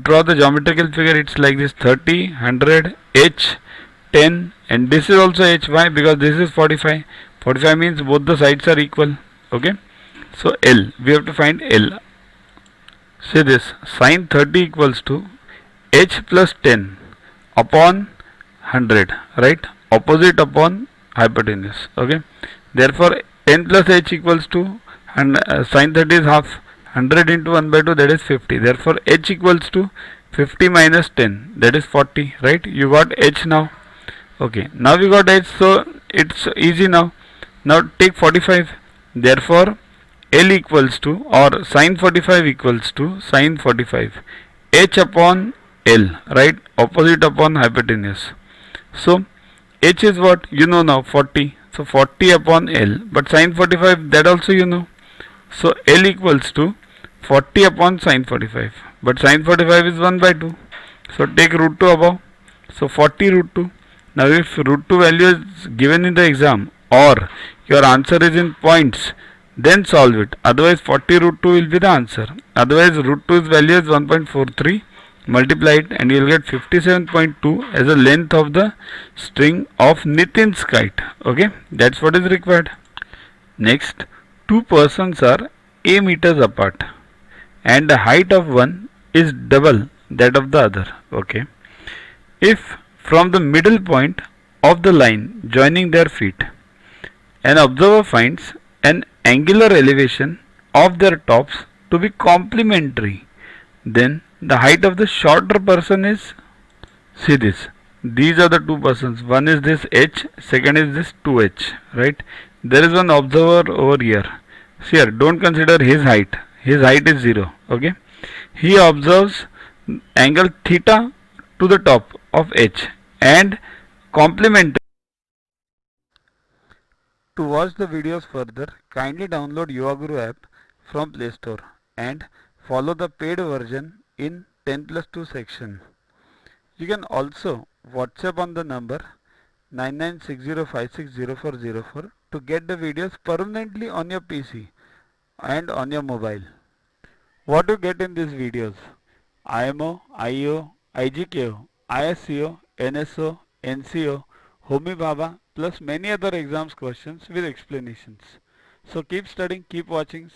draw the geometrical figure, it's like this: 30, 100, h, 10, and this is also h. Why? Because this is 45. 45 means both the sides are equal. Okay. So L, we have to find L. Say this: sine 30 equals to h plus 10 upon 100, right? Opposite upon hypotenuse. Okay. Therefore 10 plus h equals to, and sine 30 is half. 100 into 1 by 2, that is 50. Therefore h equals to 50 minus 10, that is 40, right? You got h now. Okay, now we got h, so it's easy now. Now take 45. Therefore L equals to, or sine 45 equals to sine 45 h upon L, right? Opposite upon hypotenuse. So h is what? You know now, 40. So 40 upon L. But sine 45, that also you know. So L equals to 40 upon sine 45. But sine 45 is 1 by 2. So take root 2 above. So 40 root 2. Now if root 2 value is given in the exam, or your answer is in points, then solve it. Otherwise 40 root 2 will be the answer. Otherwise root 2's value is 1.43. Multiply it and you will get 57.2 as the length of the string of Nitin's kite. Okay, that's what is required. Next, two persons are a meters apart and the height of one is double that of the other. Okay, if from the middle point of the line joining their feet, an observer finds an angular elevation of their tops to be complementary, then the height of the shorter person is, see this, these are the two persons, one is this h, second is this 2h, right? There is one observer over here. See here, don't consider his height is 0. Okay, he observes angle theta to the top of h and complementary. To watch the videos further, kindly download YuvaGuru app from Play Store and follow the paid version in 10+2 section. You can also WhatsApp on the number 9960560404 to get the videos permanently on your PC and on your mobile. What you get in these videos: IMO, IO, IGKO, ISCO, NSO, NCO, Homi Bhabha, plus many other exams questions with explanations. So keep studying, keep watching.